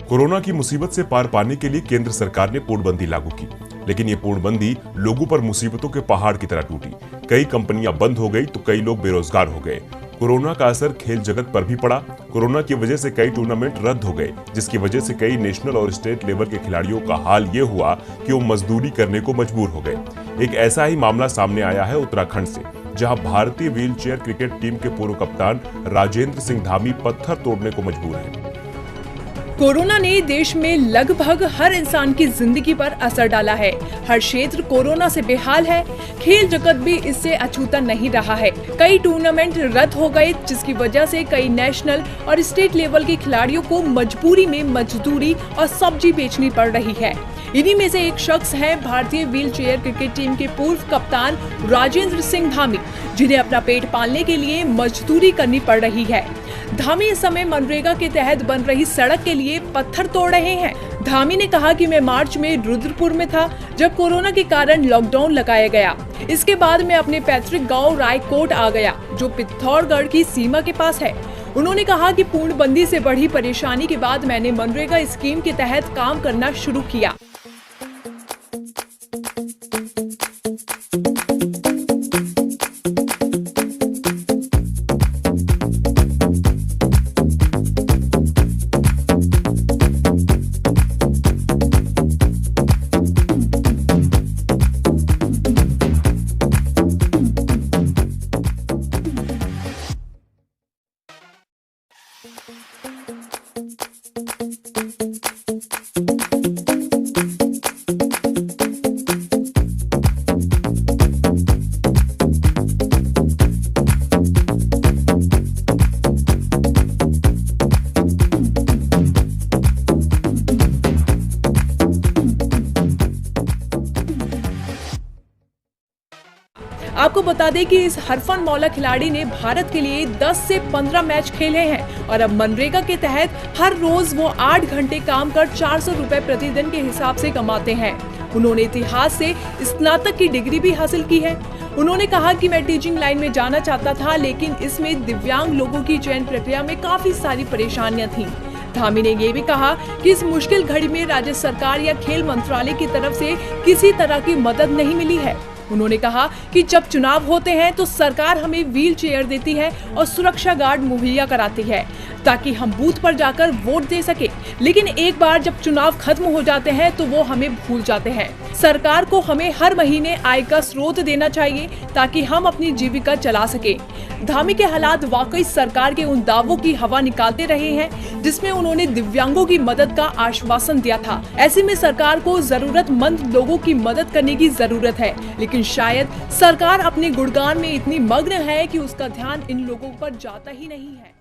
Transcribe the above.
Corona की मुसीबत से पार पाने के लिए केंद्र सरकार ने पूर्णबंदी लागू की, लेकिन ये पूर्णबंदी लोगों पर मुसीबतों के पहाड़ की तरह टूटी। कई कंपनियां बंद हो गई तो कई लोग बेरोजगार हो गए। कोरोना का असर खेल जगत पर भी पड़ा। कोरोना की वजह से कई टूर्नामेंट रद्द हो गए, जिसकी वजह से कई नेशनल और स्टेट लेवल के खिलाड़ियों का हाल ये हुआ कि वो मजदूरी करने को मजबूर हो गए। एक ऐसा ही मामला सामने आया है उत्तराखंड से, जहां भारतीय व्हील चेयर क्रिकेट टीम के पूर्व कप्तान राजेंद्र सिंह धामी पत्थर तोड़ने को मजबूर हैं। कोरोना ने देश में लगभग हर इंसान की जिंदगी पर असर डाला है। हर क्षेत्र कोरोना से बेहाल है। खेल जगत भी इससे अछूता नहीं रहा है। कई टूर्नामेंट रद्द हो गए, जिसकी वजह से कई नेशनल और स्टेट लेवल के खिलाड़ियों को मजबूरी में मजदूरी और सब्जी बेचनी पड़ रही है। इन्हीं में से एक शख्स है भारतीय व्हील चेयर क्रिकेट टीम के पूर्व कप्तान राजेंद्र सिंह धामी, जिन्हें अपना पेट पालने के लिए मजदूरी करनी पड़ रही है। धामी इस समय मनरेगा के तहत बन रही सड़क के लिए पत्थर तोड़ रहे हैं। धामी ने कहा कि मैं मार्च में रुद्रपुर में था जब कोरोना के कारण लॉकडाउन लगाया गया। इसके बाद मैं अपने पैतृक गांव रायकोट आ गया, जो पिथौरागढ़ की सीमा के पास है। उन्होंने कहा कि पूर्णबंदी से बढ़ी परेशानी के बाद मैंने मनरेगा स्कीम के तहत काम करना शुरू किया। आपको बता दें कि इस हरफन मौला खिलाड़ी ने भारत के लिए 10 से 15 मैच खेले हैं और अब मनरेगा के तहत हर रोज वो 8 घंटे काम कर 400 रुपए प्रतिदिन के हिसाब से कमाते हैं। उन्होंने इतिहास से स्नातक की डिग्री भी हासिल की है। उन्होंने कहा कि मैं टीचिंग लाइन में जाना चाहता था, लेकिन इसमें दिव्यांग लोगों की चयन प्रक्रिया में काफी सारी परेशानियां थीं। धामी ने ये भी कहा कि इस मुश्किल घड़ी में राज्य सरकार या खेल मंत्रालय की तरफ से किसी तरह की मदद नहीं मिली है। उन्होंने कहा कि जब चुनाव होते हैं तो सरकार हमें व्हील चेयर देती है और सुरक्षा गार्ड मुहैया कराती है ताकि हम बूथ पर जाकर वोट दे सके, लेकिन एक बार जब चुनाव खत्म हो जाते हैं तो वो हमें भूल जाते हैं। सरकार को हमें हर महीने आय का स्रोत देना चाहिए ताकि हम अपनी जीविका चला सके। धामी के हालात वाकई सरकार के उन दावों की हवा निकालते रहे हैं जिसमें उन्होंने दिव्यांगों की मदद का आश्वासन दिया था। ऐसे में सरकार को जरूरतमंद लोगों की मदद करने की जरूरत है, लेकिन शायद सरकार अपने गुणगान में इतनी मग्न है कि उसका ध्यान इन लोगों पर जाता ही नहीं है।